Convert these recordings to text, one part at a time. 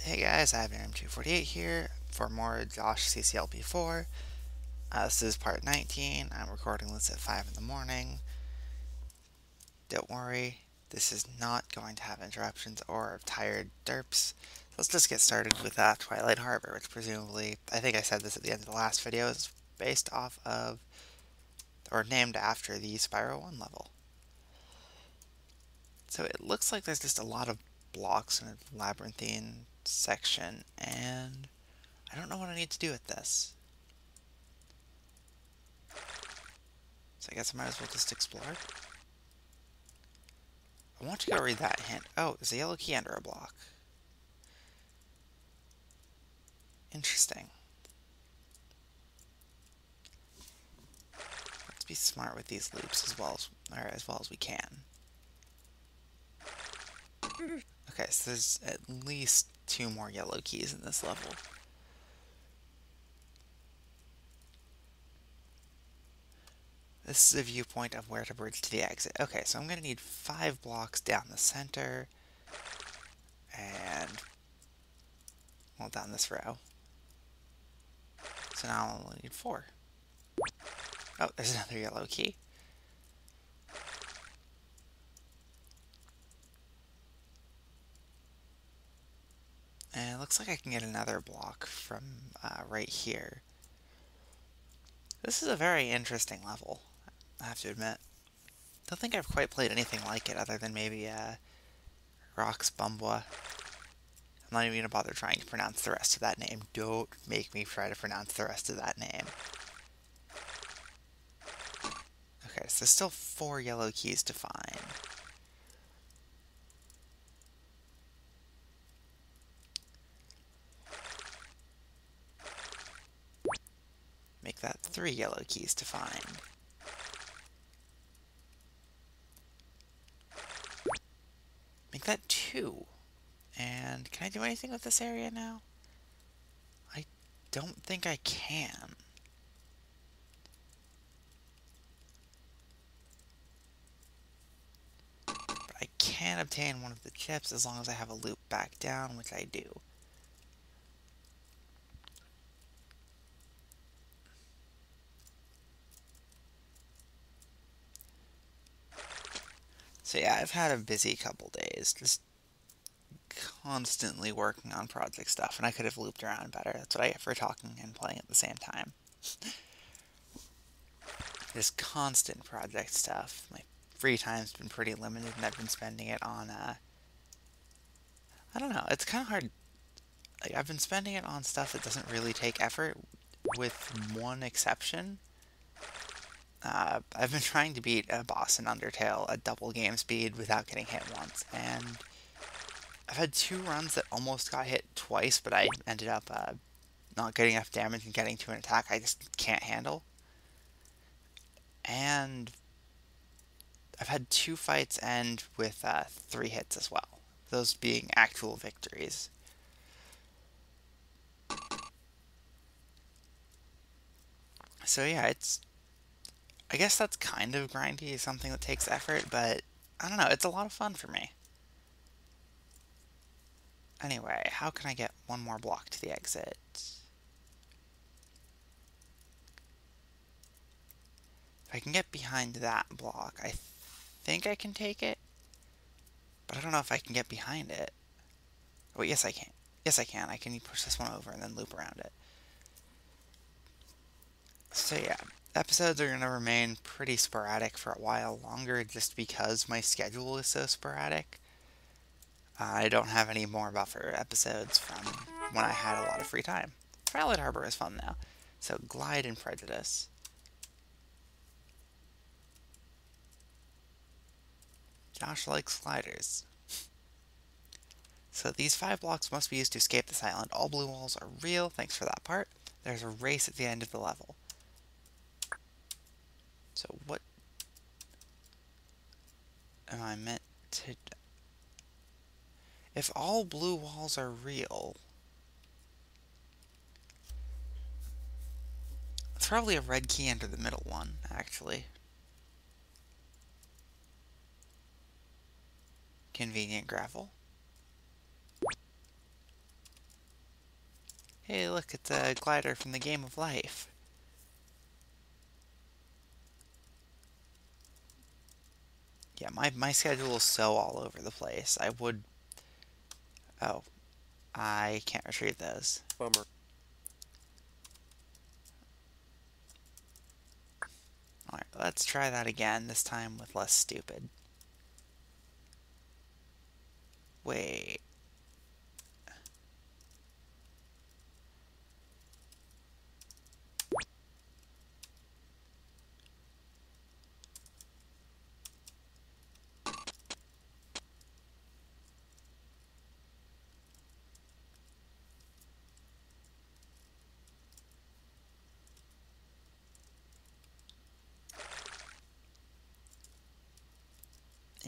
Hey guys, I have an M248 here for more Josh-CCLP4. This is part 19. I'm recording this at 5 in the morning. Don't worry, this is not going to have interruptions or tired derps. Let's just get started with Twilight Harbor, which presumably, I think I said this at the end of the last video, is based off of, or named after the Spyro 1 level. So it looks like there's just a lot of blocks in a labyrinthine section, and I don't know what I need to do with this. So I guess I might as well just explore. I want to go read that hint. Oh, there's a yellow key under a block. Interesting. Let's be smart with these loops as well as we can. Okay, so there's at least 2 more yellow keys in this level. This is a viewpoint of where to bridge to the exit. Okay, so I'm going to need 5 blocks down the center, and, well, down this row. So now I'll only need 4. Oh, there's another yellow key. And it looks like I can get another block from right here. This is a very interesting level, I have to admit. Don't think I've quite played anything like it other than maybe Rox Bumbwa. I'm not even going to bother trying to pronounce the rest of that name. Don't make me try to pronounce the rest of that name. Okay, so there's still 4 yellow keys to find. Make that 3 yellow keys to find. Make that 2. And can I do anything with this area now? I don't think I can. But I can obtain one of the chips as long as I have a loop back down, which I do. So yeah, I've had a busy couple days, just constantly working on project stuff, and I could have looped around better. That's what I get for talking and playing at the same time. Just constant project stuff. My free time's been pretty limited, and I've been spending it on, I don't know, it's kind of hard. Like, I've been spending it on stuff that doesn't really take effort, with one exception. I've been trying to beat a boss in Undertale at double game speed without getting hit once, and I've had 2 runs that almost got hit twice, but I ended up not getting enough damage and getting to an attack I just can't handle. And I've had 2 fights end with 3 hits as well, those being actual victories. So yeah, I guess that's kind of grindy, something that takes effort, but I don't know, it's a lot of fun for me. Anyway, how can I get 1 more block to the exit? If I can get behind that block, I think I can take it, but I don't know if I can get behind it. Oh, yes I can. Yes I can. I can push this one over and then loop around it. So yeah, episodes are going to remain pretty sporadic for a while longer just because my schedule is so sporadic. I don't have any more buffer episodes from when I had a lot of free time. Twilight Harbor is fun though. So glide and Prejudice. Josh likes sliders. So these 5 blocks must be used to escape this island. All blue walls are real. Thanks for that part. There's a race at the end of the level. So what am I meant to... If all blue walls are real... It's probably a red key under the middle one, actually. Convenient gravel. Hey, look, it's a glider from the Game of Life. Yeah, my schedule is so all over the place. I would... Oh, I can't retrieve those. Bummer. Alright, let's try that again, this time with less stupid. Wait.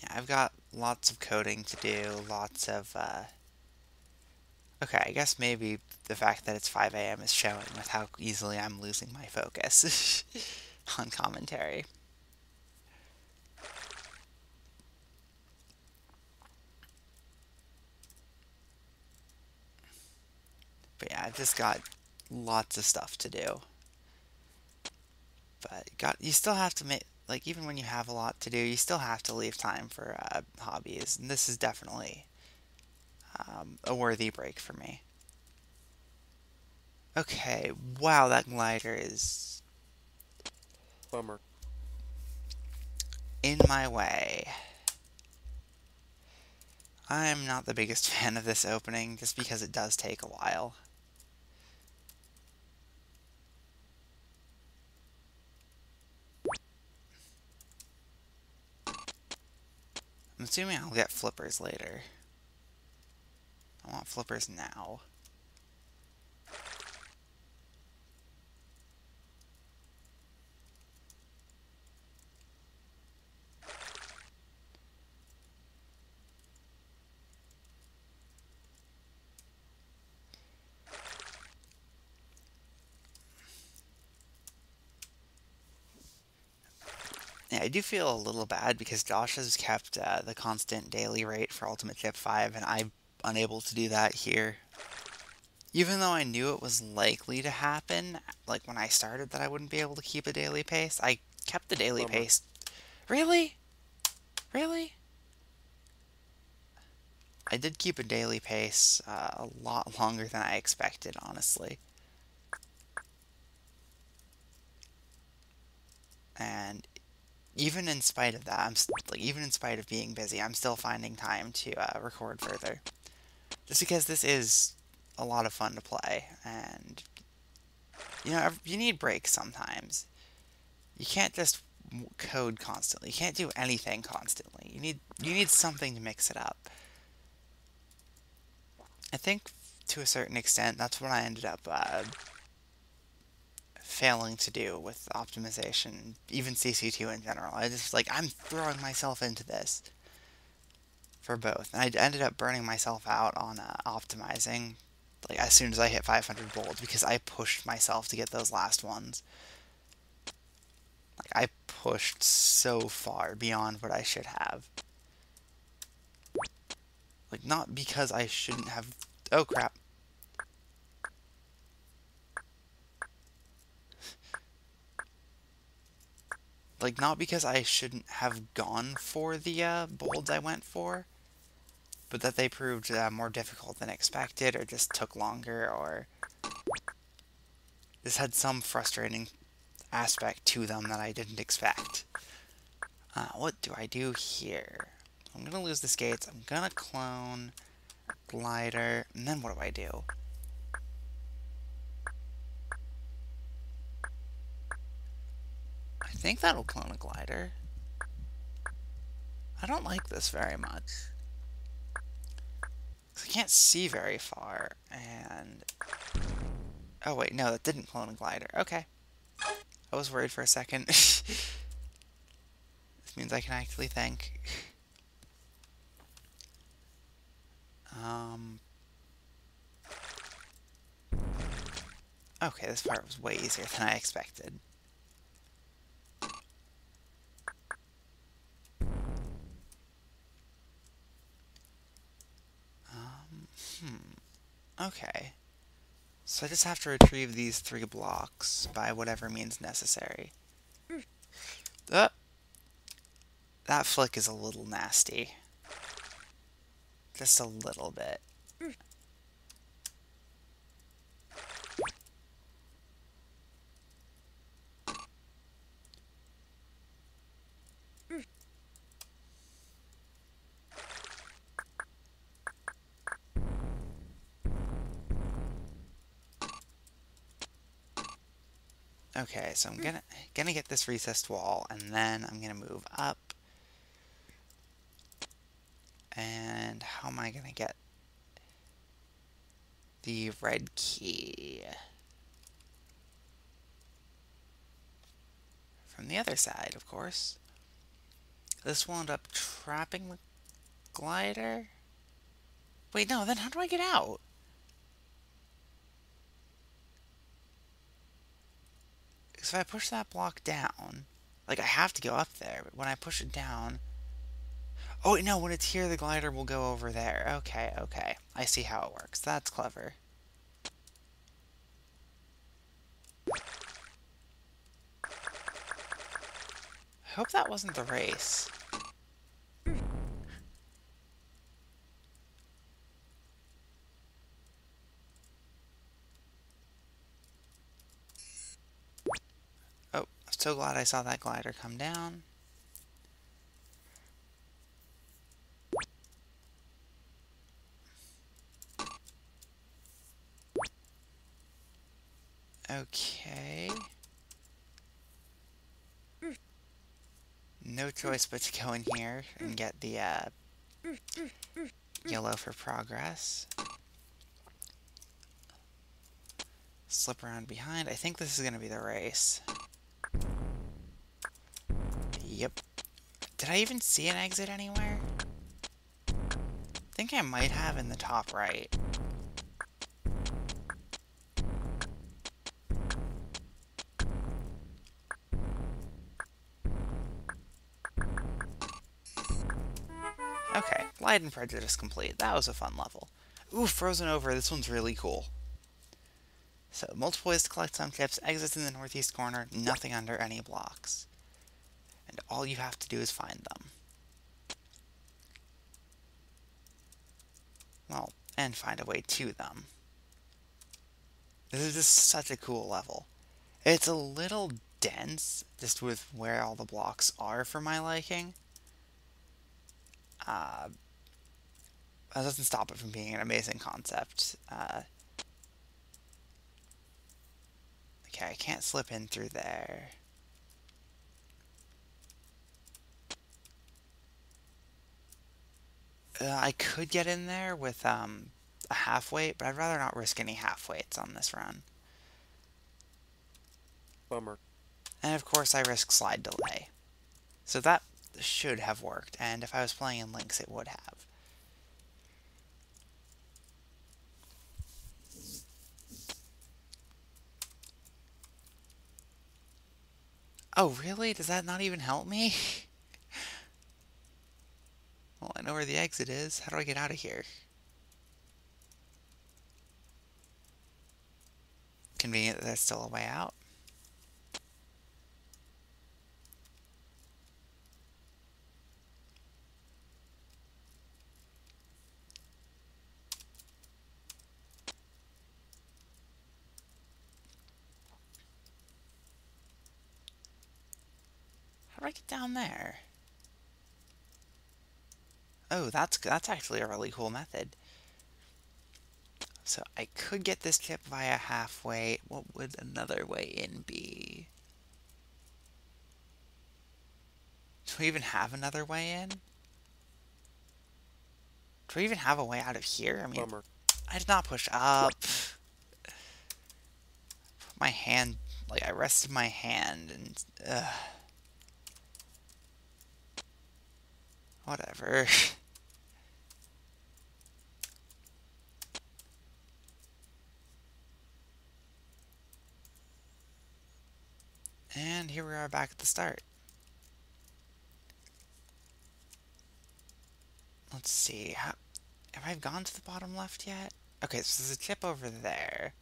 Yeah, I've got lots of coding to do, lots of, Okay, I guess maybe the fact that it's 5 a.m. is showing with how easily I'm losing my focus on commentary. But yeah, I've just got lots of stuff to do. But you still have to make, like, even when you have a lot to do, you still have to leave time for hobbies. And this is definitely a worthy break for me. Okay, wow, that glider is Bummer. in my way. I'm not the biggest fan of this opening, just because it does take a while. I'm assuming I'll get flippers later. I want flippers now. Yeah, I do feel a little bad because Josh has kept the constant daily rate for Ultimate Chip 5, and I'm unable to do that here. Even though I knew it was likely to happen, like when I started that I wouldn't be able to keep a daily pace, I kept the daily Bummer. pace. Really? Really? I did keep a daily pace a lot longer than I expected, honestly. And even in spite of that, even in spite of being busy, I'm still finding time to record further. Just because this is a lot of fun to play, and you need breaks sometimes. You can't just code constantly. You can't do anything constantly. You need something to mix it up. I think to a certain extent that's what I ended up failing to do with optimization, even CC2 in general. I just I'm throwing myself into this for both, and I ended up burning myself out on optimizing as soon as I hit 500 bolts because I pushed myself to get those last ones. I pushed so far beyond what I should have. Not because I shouldn't have. Oh crap. Not because I shouldn't have gone for the bolds I went for, but that they proved more difficult than expected, or just took longer, or just had some frustrating aspect to them that I didn't expect. What do I do here? I'm gonna lose the skates. I'm gonna clone glider, and then what do I do? I think that'll clone a glider. I don't like this very much. I can't see very far, and... Oh wait, no, that didn't clone a glider. Okay. I was worried for a second. This means I can actually think. Okay, this part was way easier than I expected. Okay. So I just have to retrieve these 3 blocks by whatever means necessary. That flick is a little nasty. Just a little bit. Okay, so I'm gonna get this recessed wall, and then I'm gonna move up. And how am I gonna get the red key? From the other side, of course. This will end up trapping the glider? Wait, no, then how do I get out? Because if I push that block down, like, I have to go up there, but when I push it down... Oh, wait, no, when it's here, the glider will go over there. Okay, okay. I see how it works. That's clever. I hope that wasn't the race. Oh, I'm so glad I saw that glider come down. Okay. No choice but to go in here and get the yellow for progress. Slip around behind. I think this is going to be the race. Yep. Did I even see an exit anywhere? I think I might have in the top right. Okay, Light and Prejudice complete. That was a fun level. Ooh, Frozen Over. This one's really cool. So, multiple ways to collect some chips. Exits in the northeast corner. Nothing under any blocks. And all you have to do is find them. Well, and find a way to them. This is just such a cool level. It's a little dense, just with where all the blocks are for my liking. That doesn't stop it from being an amazing concept. Okay, I can't slip in through there. I could get in there with a half weight, but I'd rather not risk any half weights on this run. Bummer. And of course I risk slide delay. So that should have worked, and if I was playing in Lynx it would have. Oh really? Does that not even help me? Well, I know where the exit is. How do I get out of here? Convenient that there's still a way out. How do I get down there? Oh, that's actually a really cool method. So I could get this chip via halfway. What would another way in be? Do we even have another way in? Do we even have a way out of here? I mean, Bummer. I did not push up. My hand, like, I rested my hand and, whatever. And here we are back at the start. Let's see. Have I gone to the bottom left yet? Okay, so there's a chip over there.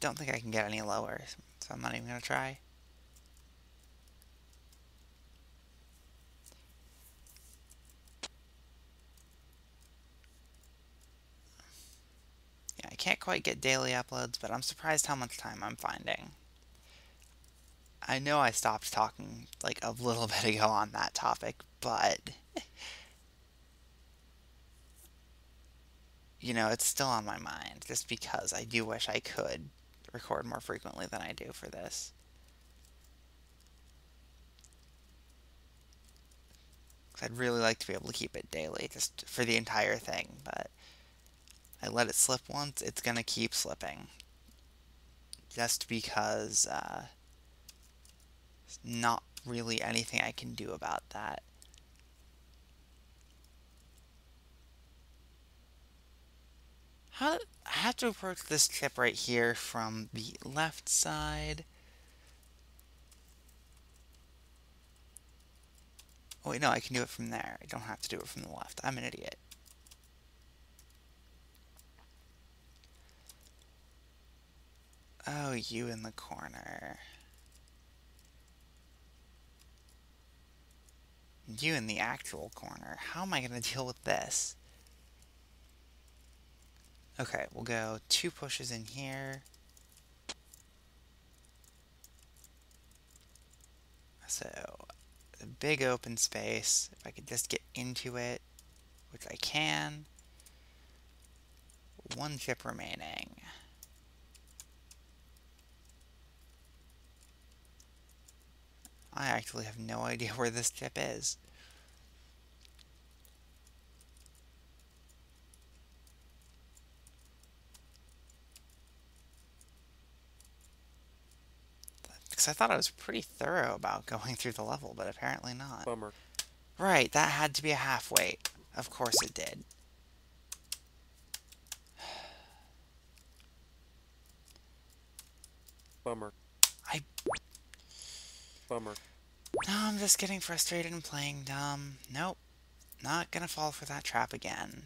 don't think I can get any lower, so I'm not even going to try. Yeah, I can't quite get daily uploads, but I'm surprised how much time I'm finding. I know I stopped talking like a little bit ago on that topic, but you know, it's still on my mind just because I do wish I could record more frequently than I do for this. 'Cause I'd really like to be able to keep it daily just for the entire thing, but I let it slip once, it's gonna keep slipping. Just because there's not really anything I can do about that. I have to approach this chip right here from the left side. Oh wait, no, I can do it from there. I don't have to do it from the left. I'm an idiot. Oh, you in the corner. You in the actual corner. How am I going to deal with this? Okay, we'll go 2 pushes in here. So, a big open space. If I could just get into it, which I can. 1 chip remaining. I actually have no idea where this chip is. Because I thought I was pretty thorough about going through the level, but apparently not. Bummer. Right, that had to be a half weight. Of course it did. Bummer. I... Bummer. No, I'm just getting frustrated and playing dumb. Nope. Not gonna fall for that trap again.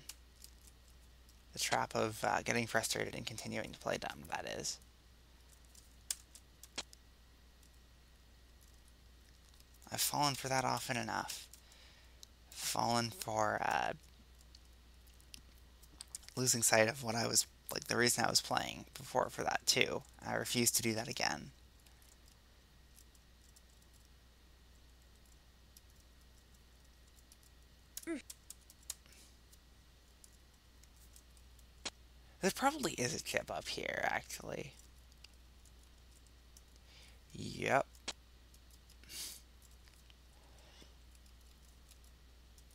The trap of getting frustrated and continuing to play dumb, that is. I've fallen for that often enough. Fallen for losing sight of what I was, like, the reason I was playing before for that too. I refuse to do that again. There probably is a chip up here, actually. Yep.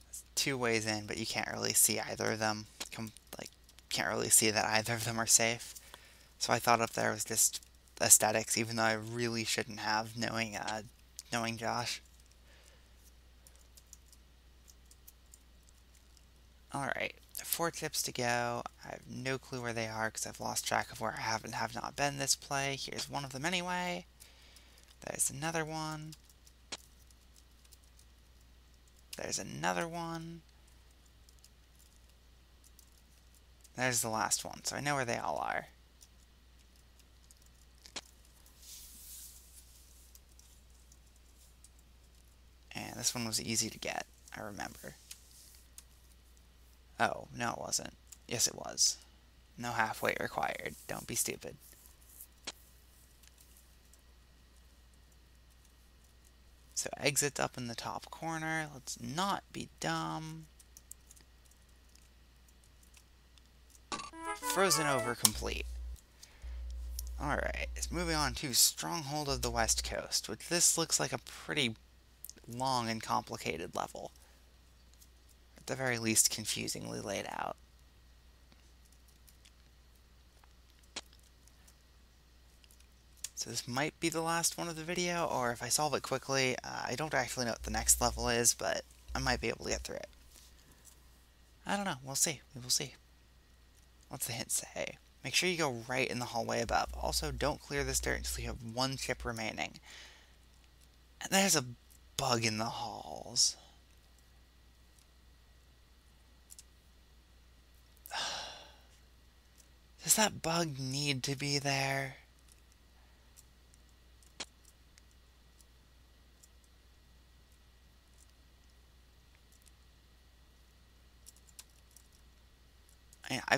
It's 2 ways in, but you can't really see either of them. Can't really see that either of them are safe. So I thought up there was just aesthetics, even though I really shouldn't have, knowing Josh. Alright, 4 chips to go. I have no clue where they are because I've lost track of where I have and have not been this play. Here's one of them anyway. There's another one. There's another one. There's the last one, so I know where they all are. And this one was easy to get, I remember. Oh, no it wasn't. Yes it was. No half weight required. Don't be stupid. So exit up in the top corner. Let's not be dumb. Frozen over complete. Alright, moving on to Stronghold of the West Coast, which this looks like a pretty long and complicated level. At the very least, confusingly laid out. So this might be the last one of the video, or if I solve it quickly, I don't actually know what the next level is, but I might be able to get through it. I don't know, we'll see, we will see. What's the hint say? Make sure you go right in the hallway above. Also, don't clear this dirt until you have 1 chip remaining. And there's a bug in the halls. Does that bug need to be there?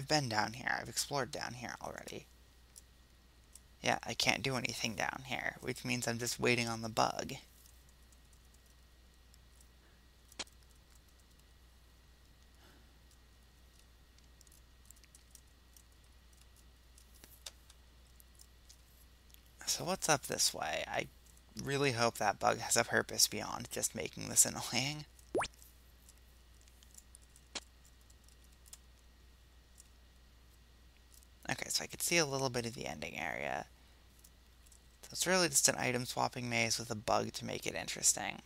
I've been down here. I've explored down here already. Yeah, I can't do anything down here, which means I'm just waiting on the bug. So what's up this way? I really hope that bug has a purpose beyond just making this annoying. Okay, so I could see a little bit of the ending area. So it's really just an item swapping maze with a bug to make it interesting.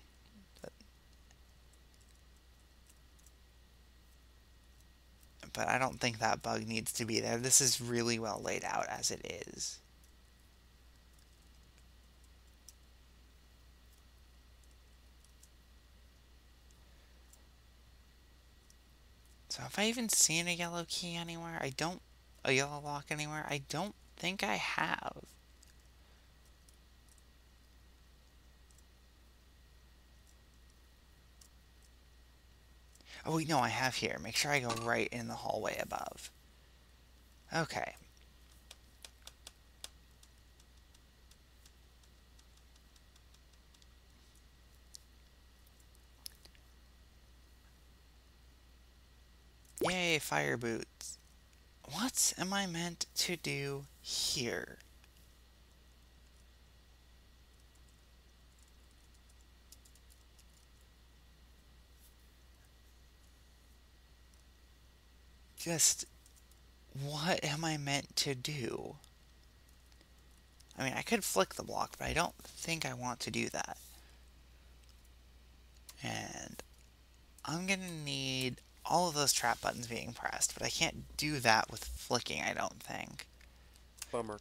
But I don't think that bug needs to be there. This is really well laid out as it is. So have I even seen a yellow key anywhere? A yellow lock anywhere? I don't think I have. Oh wait, no, I have here. Make sure I go right in the hallway above. Okay. Yay, fire boots. What am I meant to do here? Just, what am I meant to do? I mean, I could flick the block, but I don't think I want to do that. And I'm gonna need all of those trap buttons being pressed, but I can't do that with flicking, I don't think. Bummer.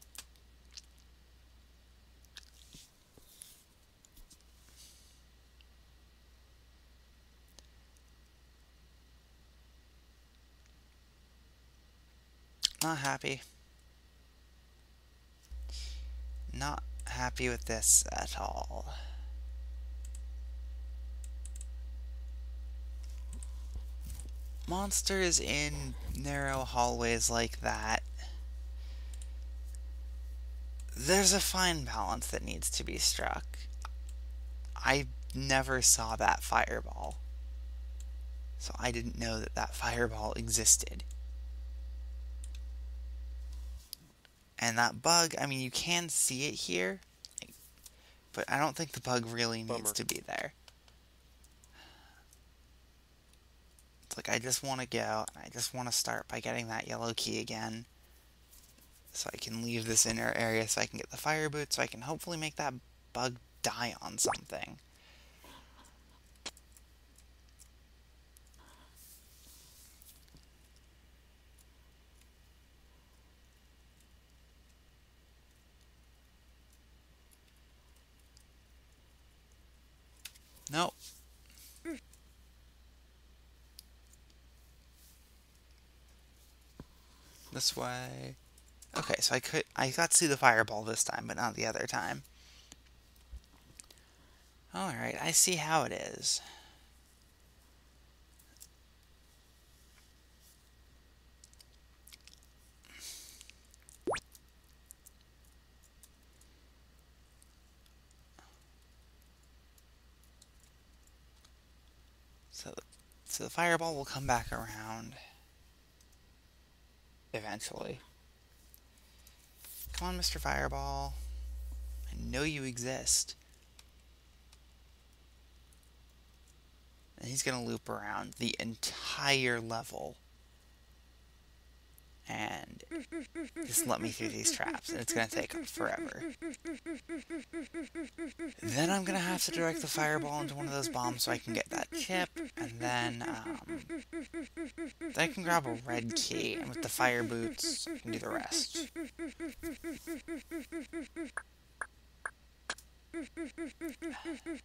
Not happy. Not happy with this at all. Monsters in narrow hallways like that, there's a fine balance that needs to be struck. I never saw that fireball, so I didn't know that that fireball existed. And that bug, I mean, you can see it here, but I don't think the bug really needs Bummer. to be there. It's like, I just want to go, and I just want to start by getting that yellow key again, so I can leave this inner area so I can get the fire boot, so I can hopefully make that bug die on something. Nope. This way. Okay, so I got to see the fireball this time, but not the other time. Alright, I see how it is. So the fireball will come back around eventually. Come on, Mr. Fireball. I know you exist. And he's going to loop around the entire level and just let me through these traps, and it's going to take forever. Then I'm going to have to direct the fireball into one of those bombs so I can get that chip, and then I can grab a red key, and with the fire boots, I can do the rest.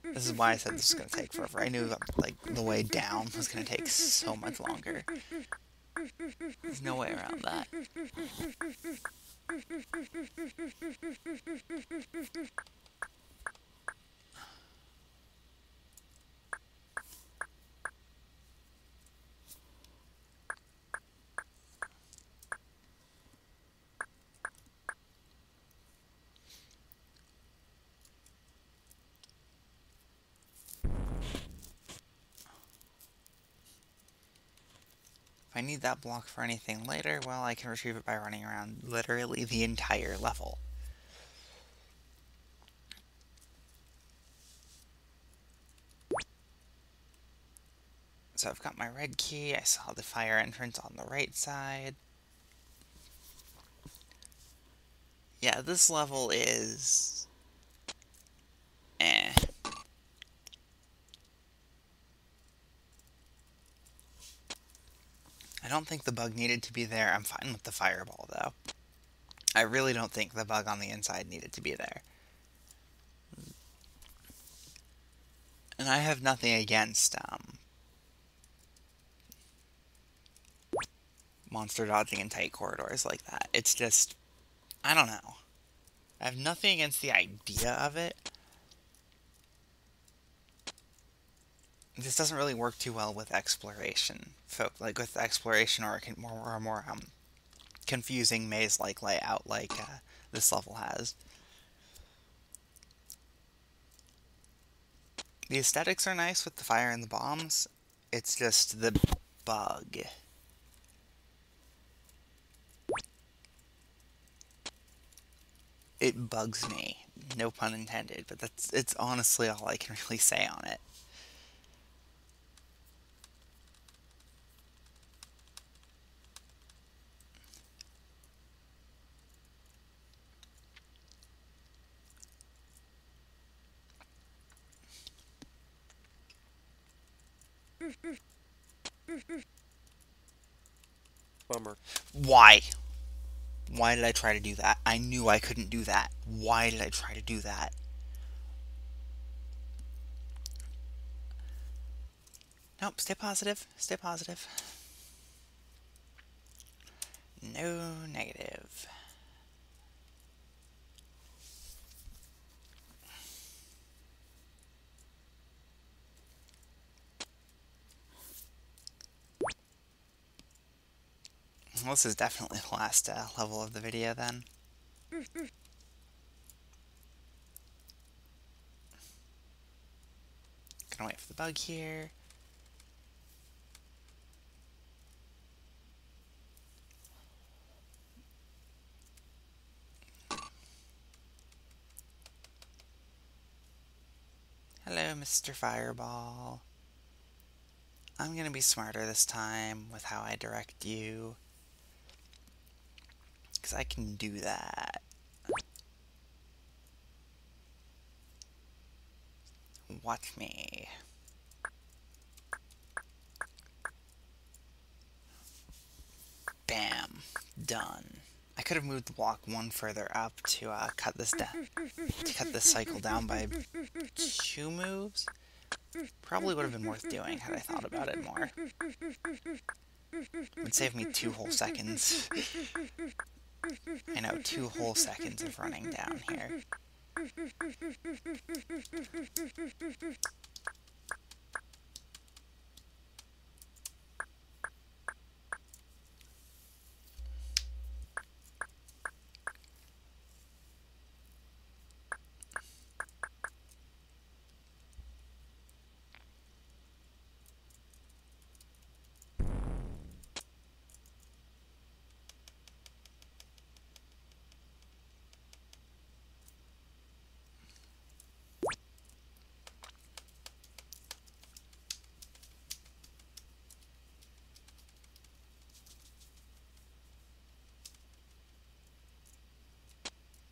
This is why I said this was going to take forever. I knew that, like, the way down was going to take so much longer. There's no way around that. I need that block for anything later, well, I can retrieve it by running around literally the entire level. So I've got my red key, I saw the fire entrance on the right side. Yeah, this level is... eh. I don't think the bug needed to be there. I'm fine with the fireball, though. I really don't think the bug on the inside needed to be there. And I have nothing against, monster dodging in tight corridors like that. It's just... I don't know. I have nothing against the idea of it. This doesn't really work too well with exploration. Like with exploration or a more confusing maze-like layout like this level has. The aesthetics are nice with the fire and the bombs. It's just the bug. It bugs me. No pun intended, but it's honestly all I can really say on it. Bummer. Why? Why did I try to do that? I knew I couldn't do that. Why did I try to do that? Nope, stay positive. Stay positive. No negative. Well, this is definitely the last level of the video then. Gonna wait for the bug here. Hello, Mr. Fireball. I'm gonna be smarter this time with how I direct you. Because I can do that. Watch me. Bam. Done. I could have moved the block one further up to cut this cycle down by 2 moves. Probably would have been worth doing had I thought about it more. It would save me 2 whole seconds. I know, 2 whole seconds of running down here.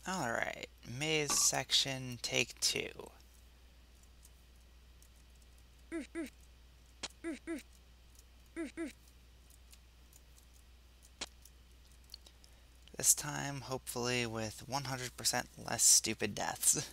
Alright, maze section, take 2. This time, hopefully, with 100% less stupid deaths.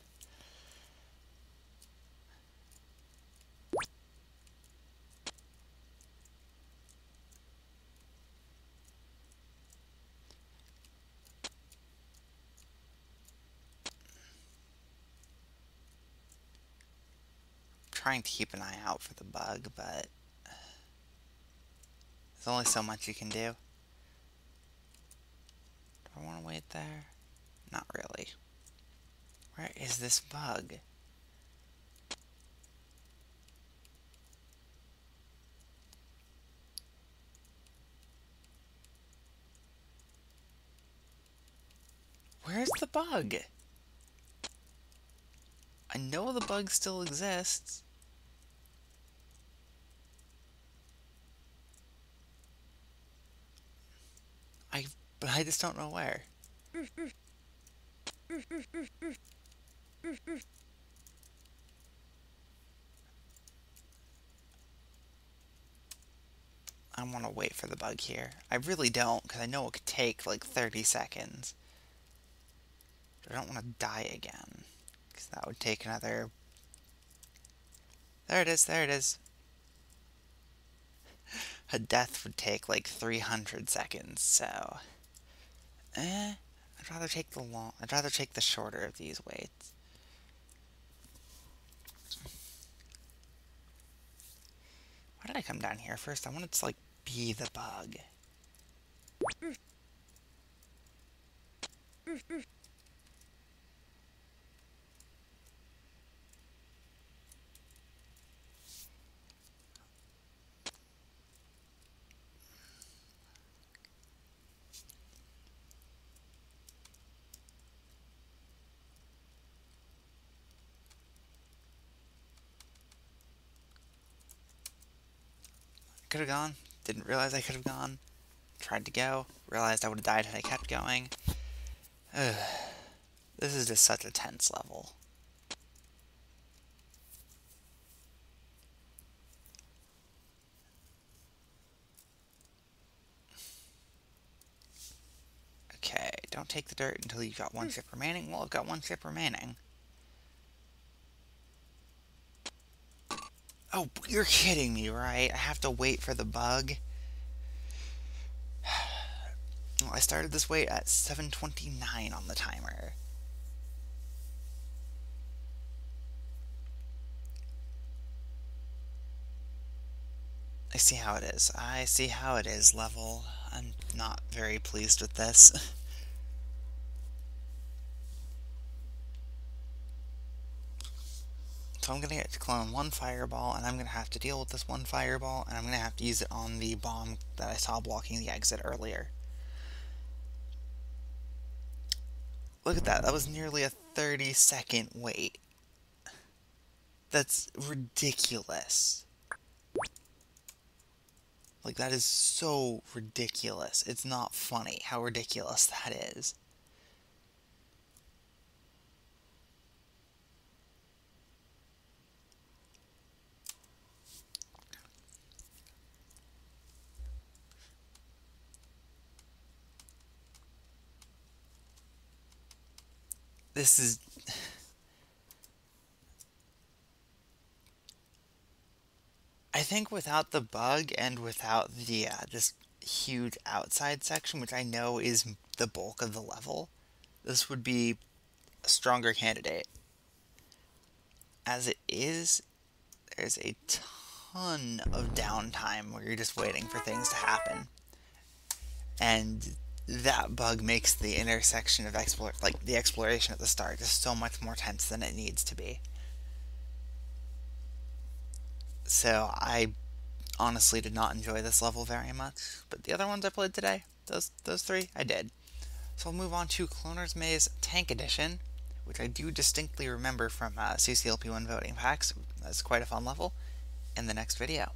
Trying to keep an eye out for the bug, but there's only so much you can do. Do I want to wait there? Not really. Where is this bug? Where's the bug? I know the bug still exists. But I just don't know where. I want to wait for the bug here. I really don't, because I know it could take like 30 seconds. I don't want to die again, because that would take another... There it is, there it is. A death would take like 300 seconds, so... I'd rather take the shorter of these waits. Why did I come down here first? I wanted to, like, be the bug. Could have gone. Didn't realize I could have gone. Tried to go. Realized I would have died had I kept going. Ugh. This is just such a tense level. Okay, don't take the dirt until you've got one ship remaining. Well, I've got one ship remaining. Oh, you're kidding me, right? I have to wait for the bug? Well, I started this wait at 7:29 on the timer. I see how it is. I see how it is, level. I'm not very pleased with this. So I'm going to get to clone one fireball, and I'm going to have to deal with this one fireball, and I'm going to have to use it on the bomb that I saw blocking the exit earlier. Look at that. That was nearly a 30-second wait. That's ridiculous. Like, that is so ridiculous. It's not funny how ridiculous that is. This is... I think without the bug and without the this huge outside section, which I know is the bulk of the level, this would be a stronger candidate. As it is, there's a ton of downtime where you're just waiting for things to happen. And that bug makes the intersection of the exploration at the start just so much more tense than it needs to be. So I honestly did not enjoy this level very much, but the other ones I played today, those three, I did. So I'll move on to Cloner's Maze Tank Edition, which I do distinctly remember from CCLP1 voting packs. That's quite a fun level, in the next video.